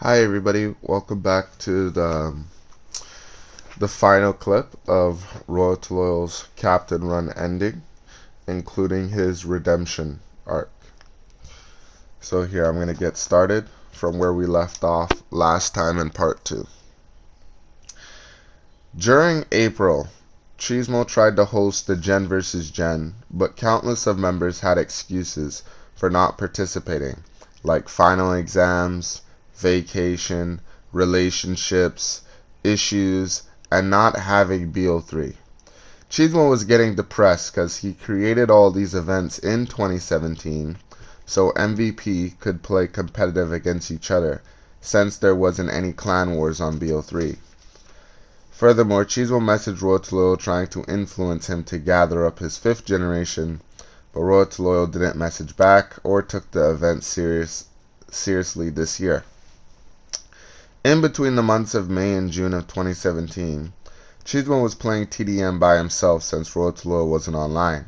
Hi everybody, welcome back to the final clip of Royal2loyal's Captain Run ending, including his redemption arc. So here I'm going to get started from where we left off last time in part 2. During April, Cheesemo tried to host the Gen vs. Gen, but countless of members had excuses for not participating, like final exams, vacation, relationships, issues, and not having BO3. Cheesemo was getting depressed because he created all these events in 2017 so MVP could play competitive against each other, since there wasn't any clan wars on BO3. Furthermore, Cheesemo messaged Royal2loyal trying to influence him to gather up his 5th generation, but Royal2loyal didn't message back or took the event seriously this year. In between the months of May and June of 2017, Cheesemo was playing TDM by himself since Royal2loyal wasn't online.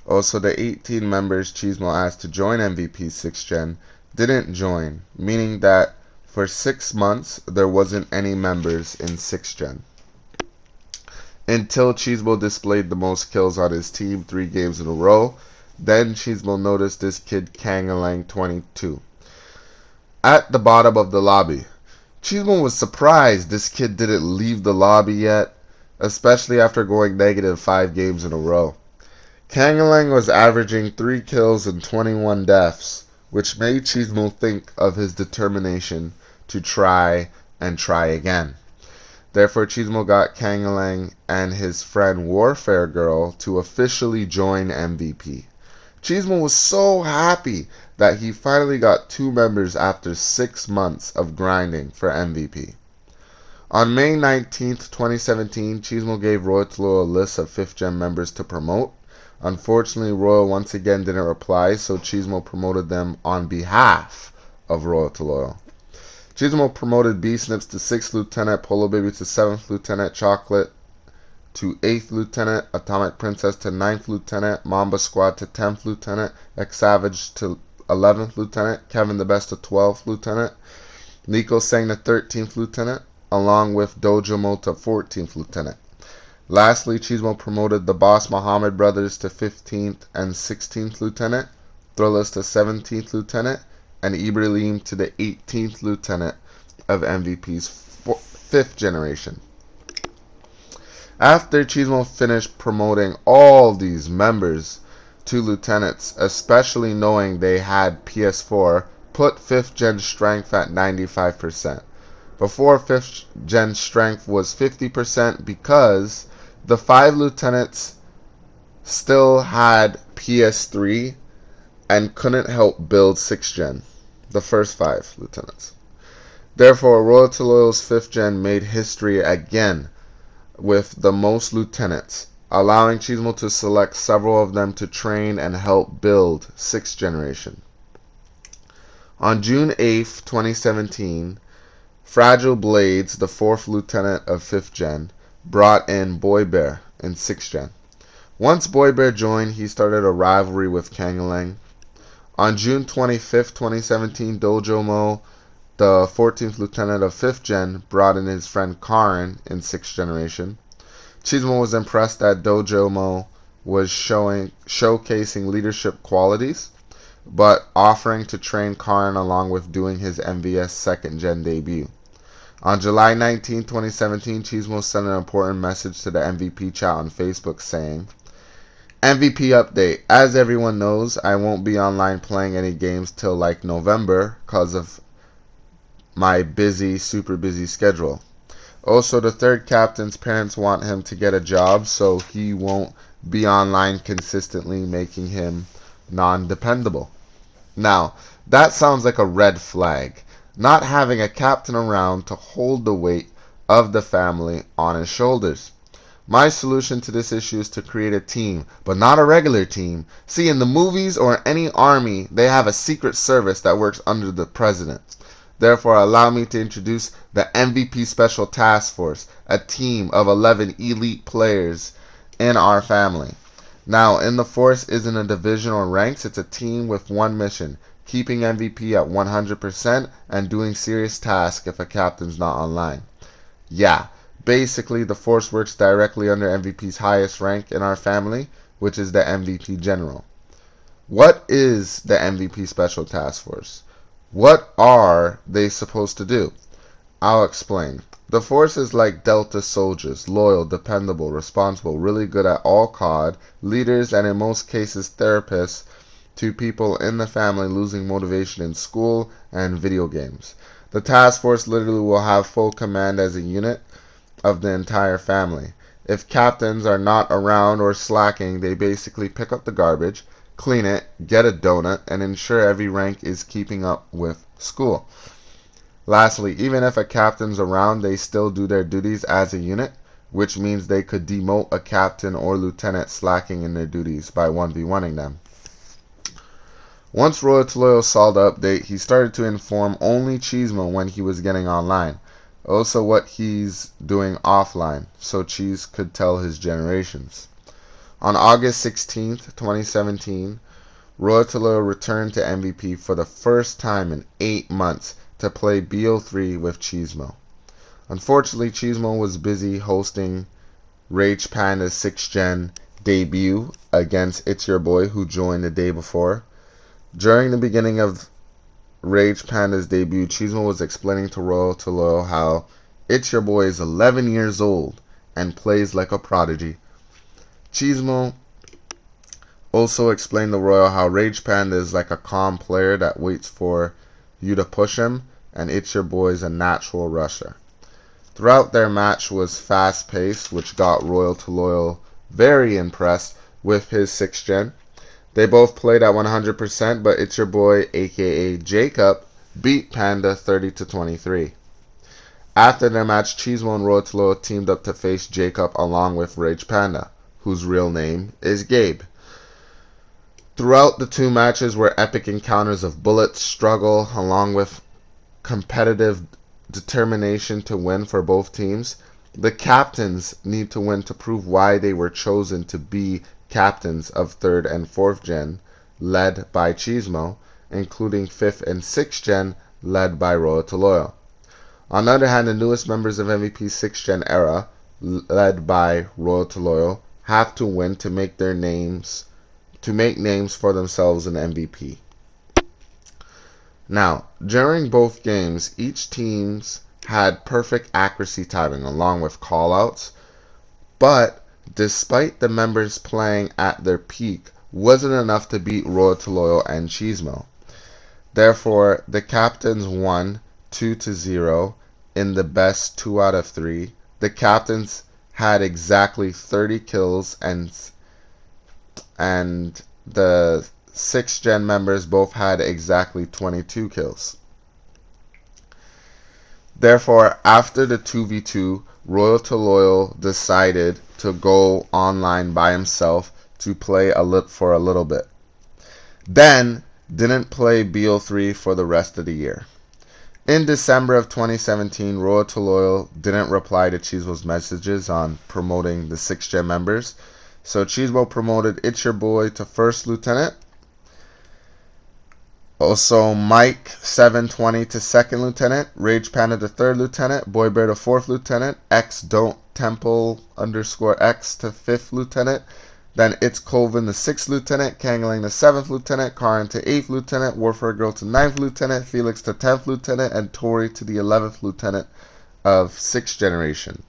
Also, the 18 members Cheesemo asked to join MVP's 6th Gen didn't join, meaning that for 6 months there wasn't any members in 6th Gen. Until Cheesemo displayed the most kills on his team 3 games in a row, then Cheesemo noticed this kid Kingnamiii 22 at the bottom of the lobby. Cheesemo was surprised this kid didn't leave the lobby yet, especially after going negative 5 games in a row. Kingnamiii was averaging 3 kills and 21 deaths, which made Cheesemo think of his determination to try and try again. Therefore, Cheesemo got Kingnamiii and his friend Warfare Girl to officially join MVP. Cheesemo was so happy that he finally got 2 members after 6 months of grinding for MVP. On May 19th, 2017, Cheesemo gave Royal2loyal a list of 5th Gen members to promote. Unfortunately, Royal once again didn't reply, so Cheesemo promoted them on behalf of Royal2loyal. Cheesemo promoted B-Snips to 6th Lieutenant, Polo Baby to 7th Lieutenant, Chocolate to 8th Lieutenant, Atomic Princess to 9th Lieutenant, Mamba Squad to 10th Lieutenant, X Savage to 11th Lieutenant, Kevin the Best to 12th Lieutenant, Nico Sang to 13th Lieutenant, along with Dojamo to 14th Lieutenant. Lastly, Cheesemo promoted the Boss Muhammad Brothers to 15th and 16th Lieutenant, Thrillers to 17th Lieutenant, and Ibrahim to the 18th Lieutenant of MVP's 5th generation. After Cheesemo finished promoting all these members to lieutenants, especially knowing they had PS4, put 5th Gen strength at 95%. Before 5th Gen strength was 50% because the 5 lieutenants still had PS3 and couldn't help build 6th Gen, the first 5 lieutenants. Therefore, Royal2loyal's 5th Gen made history again with the most lieutenants, allowing Cheesemo to select several of them to train and help build 6th generation. On June 8th, 2017, Fragile Blades, the 4th lieutenant of 5th Gen, brought in Boy Bear in 6th Gen. Once Boy Bear joined, he started a rivalry with Kingnamiii. On June 25th, 2017, Dojamo, the 14th lieutenant of 5th Gen, brought in his friend Karin in 6th generation. Cheesemo was impressed that Dojamo was showcasing leadership qualities, but offering to train Karin along with doing his MVS 2nd Gen debut. On July 19, 2017, Cheesemo sent an important message to the MVP chat on Facebook saying, MVP update. As everyone knows, I won't be online playing any games till like November because of my super busy schedule. Also, the 3rd captain's parents want him to get a job, so he won't be online consistently, making him non-dependable. Now, that sounds like a red flag. Not having a captain around to hold the weight of the family on his shoulders. My solution to this issue is to create a team, but not a regular team. See, in the movies or any army, they have a secret service that works under the president. Therefore, allow me to introduce the MVP Special Task Force, a team of 11 elite players in our family. Now, in the force isn't a division or ranks, it's a team with one mission: keeping MVP at 100%, and doing serious tasks if a captain's not online. Yeah, basically the force works directly under MVP's highest rank in our family, which is the MVP General. What is the MVP Special Task Force? What are they supposed to do? I'll explain. The force is like Delta soldiers, loyal, dependable, responsible, really good at all COD, leaders, and in most cases therapists to people in the family losing motivation in school and video games. The task force literally will have full command as a unit of the entire family. If captains are not around or slacking, they basically pick up the garbage, clean it, get a donut, and ensure every rank is keeping up with school. Lastly, even if a captain's around, they still do their duties as a unit, which means they could demote a captain or lieutenant slacking in their duties by 1v1ing them. Once Royal2loyal saw the update, he started to inform only Cheesemo when he was getting online, also what he's doing offline, so Cheese could tell his generations. On August 16th, 2017, Royal2loyal returned to MVP for the first time in 8 months to play BO3 with Cheesemo. Unfortunately, Cheesemo was busy hosting Rage Panda's 6th Gen debut against It's Your Boy, who joined the day before. During the beginning of Rage Panda's debut, Cheesemo was explaining to Royal2loyal how It's Your Boy is 11 years old and plays like a prodigy. Cheesemo also explained to Royal how Rage Panda is like a calm player that waits for you to push him, and It's Your Boy is a natural rusher. Throughout their match was fast-paced, which got Royal2loyal very impressed with his 6th Gen. They both played at 100%, but It's Your Boy, aka Jacob, beat Panda 30-23. After their match, Cheesemo and Royal2loyal teamed up to face Jacob along with Rage Panda, whose real name is Gabe. Throughout the two matches were epic encounters of bullets, struggle, along with competitive determination to win for both teams. The captains need to win to prove why they were chosen to be captains of 3rd and 4th Gen, led by Cheesemo, including 5th and 6th Gen, led by Royal2loyal. On the other hand, the newest members of MVP's 6th Gen era, led by Royal2loyal, have to win to make names for themselves in MVP. Now, during both games, each teams had perfect accuracy timing along with callouts, but despite the members playing at their peak, wasn't enough to beat Royal2loyal and Cheesemo. Therefore, the captains won 2-0 in the best 2 out of 3. The captains had exactly 30 kills, and the 6th Gen members both had exactly 22 kills. Therefore, after the 2v2, Royal2loyal decided to go online by himself to play for a little bit. Then, didn't play BO3 for the rest of the year. In December of 2017, Royal2loyal didn't reply to Cheesemo's messages on promoting the 6th Gen members, so Cheesemo promoted It's Your Boy to 1st Lieutenant. Also, Mike 720 to 2nd Lieutenant, Rage Panda to 3rd Lieutenant, Boy Bear to 4th Lieutenant, X Don't Temple _X to 5th Lieutenant, then It's Colvin to 6th Lieutenant, Kangling to 7th Lieutenant, Karin to 8th Lieutenant, Warfare Girl to 9th Lieutenant, Felix to 10th Lieutenant, and Tori to the 11th Lieutenant of 6th Generation.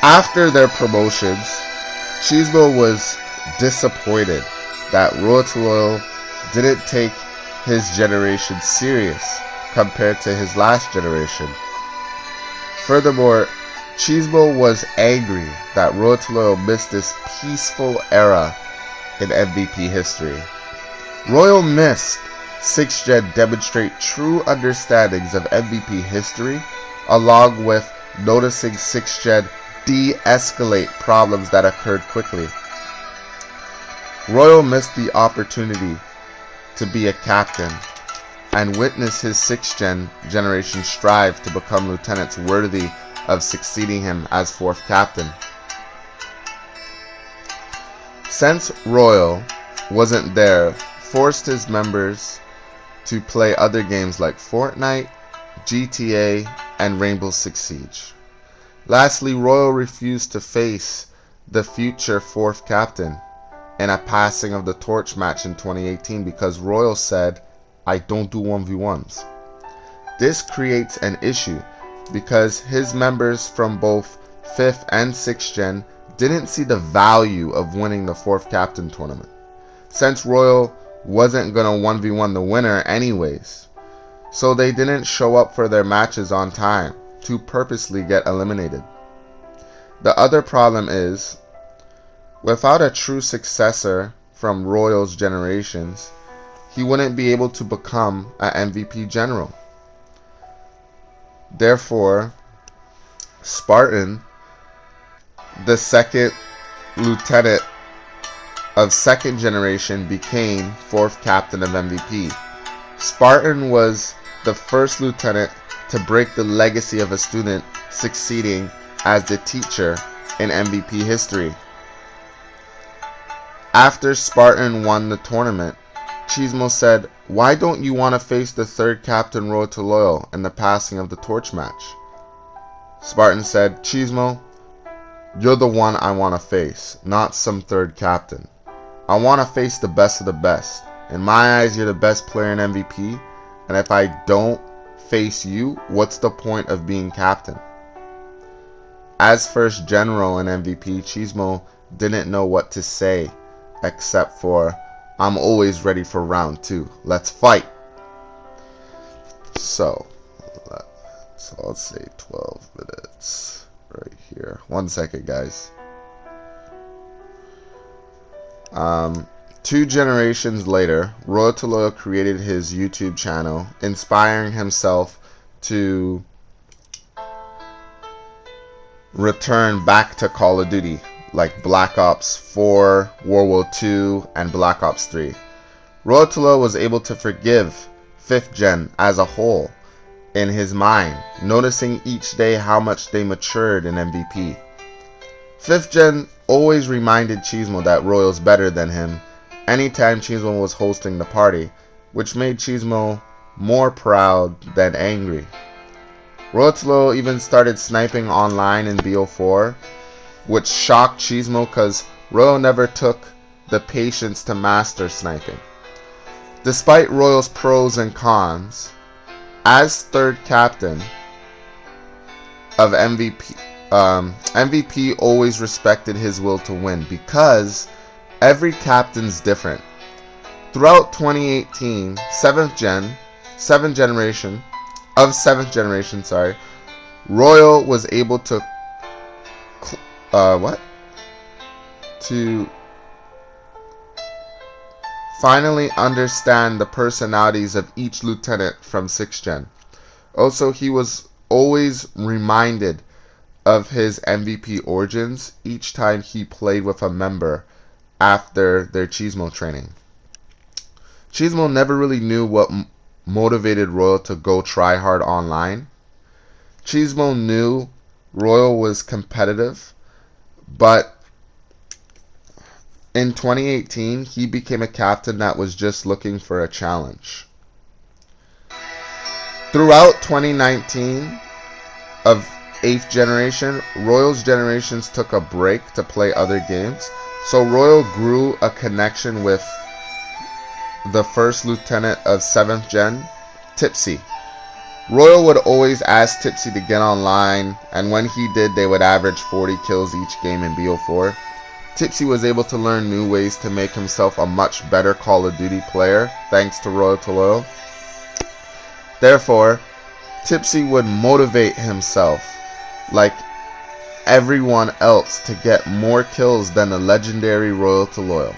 After their promotions, Cheesemo was disappointed that Royal2loyal didn't take his generation serious compared to his last generation. Furthermore, Cheesemo was angry that Royal2loyal missed this peaceful era in MVP history. Royal missed 6th Gen demonstrate true understandings of MVP history, along with noticing 6th Gen de-escalate problems that occurred quickly. Royal missed the opportunity to be a captain and witness his 6th Gen generation strive to become lieutenants worthy of succeeding him as 4th captain. Since Royal wasn't there, forced his members to play other games like Fortnite, GTA, and Rainbow Six Siege. Lastly, Royal refused to face the future 4th captain in a passing of the torch match in 2018 because Royal said, "I don't do 1v1s." This creates an issue because his members from both 5th and 6th gen didn't see the value of winning the 4th captain tournament, since Royal wasn't gonna 1v1 the winner anyways, so they didn't show up for their matches on time to purposely get eliminated. The other problem is, without a true successor from Royal's generations, he wouldn't be able to become an MVP general. Therefore, Spartan, the second lieutenant of 2nd generation, became 4th captain of MVP. Spartan was the first lieutenant to break the legacy of a student succeeding as the teacher in MVP history. After Spartan won the tournament, Cheesemo said, "Why don't you want to face the 3rd captain Royal2loyal in the passing of the torch match?" Spartan said, "Cheesemo, you're the one I want to face, not some 3rd captain. I want to face the best of the best. In my eyes, you're the best player in MVP, and if I don't face you, what's the point of being captain?" As first general in MVP, Cheesemo didn't know what to say except for, "I'm always ready for round 2. Let's fight." So let's say 12 minutes right here. 1 second, guys. 2 generations later, Royal2loyal created his YouTube channel, inspiring himself to return back to Call of Duty, like Black Ops 4, World War II, and Black Ops 3. Royal2loyal was able to forgive 5th gen as a whole in his mind, noticing each day how much they matured in MVP. 5th gen always reminded Cheesemo that Royal's better than him anytime Cheesemo was hosting the party, which made Cheesemo more proud than angry. Royal2loyal even started sniping online in BO4, which shocked Cheesemo because Royal never took the patience to master sniping. Despite Royal's pros and cons, as 3rd captain of MVP, MVP always respected his will to win because every captain's different. Throughout 2018, 7th generation, Royal was able to finally understand the personalities of each lieutenant from 6th gen. Also, he was always reminded of his MVP origins each time he played with a member after their Cheesemo training. Cheesemo never really knew what motivated Royal to go try hard online. Cheesemo knew Royal was competitive, but in 2018 he became a captain that was just looking for a challenge. Throughout 2019 of 8th generation, Royal's generations took a break to play other games, so Royal grew a connection with the first lieutenant of 7th gen, Tipsy. Royal would always ask Tipsy to get online, and when he did, they would average 40 kills each game in BO4. Tipsy was able to learn new ways to make himself a much better Call of Duty player thanks to Royal2loyal. Therefore, Tipsy would motivate himself like everyone else to get more kills than the legendary Royal2loyal.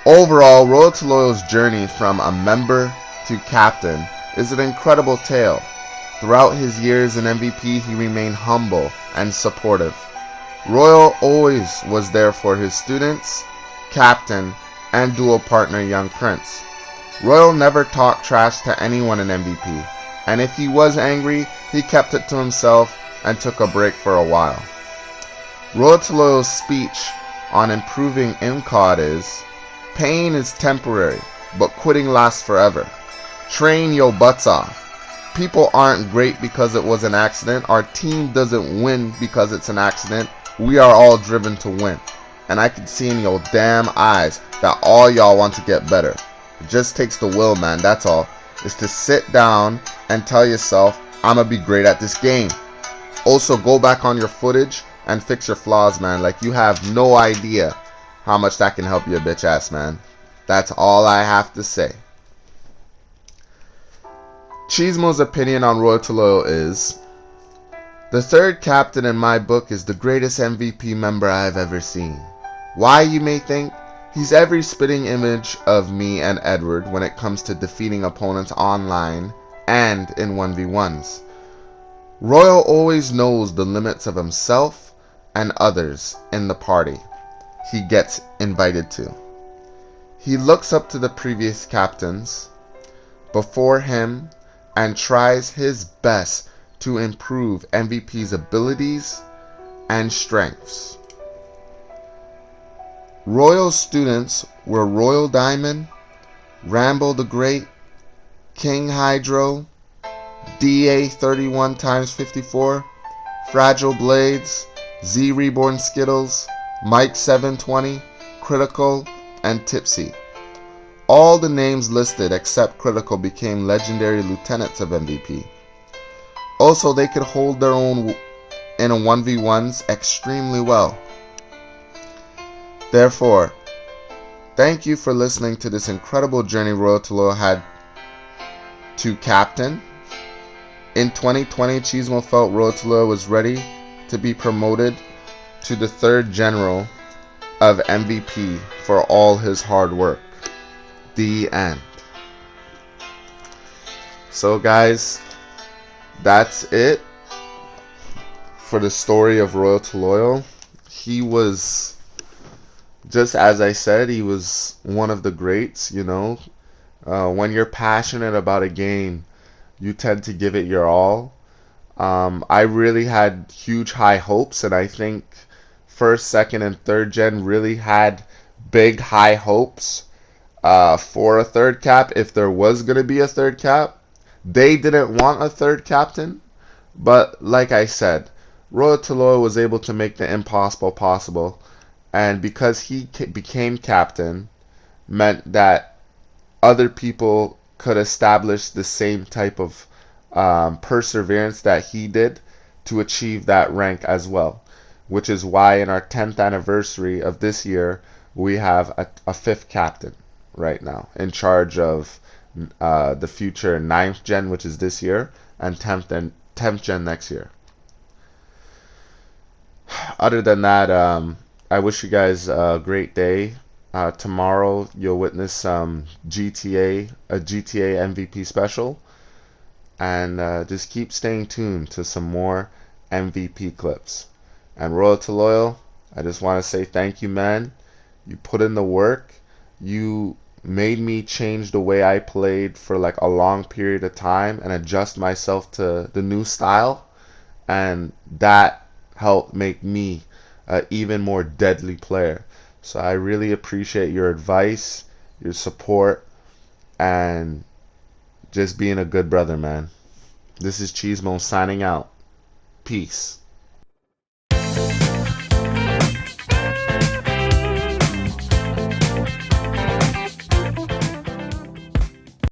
Overall, Royal2loyal's journey from a member to captain is an incredible tale. Throughout his years in MVP, he remained humble and supportive. Royal always was there for his students, captain, and dual partner Young Prince. Royal never talked trash to anyone in MVP, and if he was angry, he kept it to himself and took a break for a while. Royal2loyal's speech on improving in COD is, Pain is temporary, but quitting lasts forever. Train your butts off. People aren't great because it was an accident. Our team doesn't win because it's an accident. We are all driven to win. And I can see in your damn eyes that all y'all want to get better. It just takes the will, man. That's all. Is to sit down and tell yourself, I'm going to be great at this game. Also, go back on your footage and fix your flaws, man. Like, you have no idea how much that can help your bitch ass, man. That's all I have to say. Cheesemo's opinion on Royal2loyal is, the third captain in my book is the greatest MVP member I have ever seen. Why, you may think? He's every spitting image of me and Edward when it comes to defeating opponents online and in 1v1s. Royal always knows the limits of himself and others in the party he gets invited to. He looks up to the previous captains before him and tries his best to improve MVP's abilities and strengths. Royal students were Royal Diamond, Rambo the Great, King Hydro, DA 31x54, Fragile Blades, Z Reborn Skittles, Mike 720, Critical, and Tipsy. All the names listed except Critical became legendary lieutenants of MVP. Also, they could hold their own in a 1v1s extremely well. Therefore, thank you for listening to this incredible journey Royal2loyal had to captain. In 2020, Cheesemo felt Royal2loyal was ready to be promoted to the third general of MVP for all his hard work. The end. So guys, that's it for the story of Royal2loyal. He was, just as I said, he was one of the greats, you know. When you're passionate about a game, you tend to give it your all. I really had huge high hopes, and I think first, second, and third gen really had big high hopes for a third cap, if there was going to be a third cap. They didn't want a third captain, but like I said, Royal2loyal was able to make the impossible possible, and because he became captain, meant that other people could establish the same type of perseverance that he did to achieve that rank as well, which is why in our 10th anniversary of this year, we have a 5th captain right now in charge of the future 9th gen, which is this year, and 10th gen next year. Other than that, I wish you guys a great day. Tomorrow you'll witness some a GTA MVP special, and just keep staying tuned to some more MVP clips. And Royal2loyal, I just want to say thank you, man. You put in the work. You made me change the way I played for like a long period of time and adjust myself to the new style, and that helped make me an even more deadly player. So I really appreciate your advice, your support, and just being a good brother, man. This is Cheesemo signing out. Peace.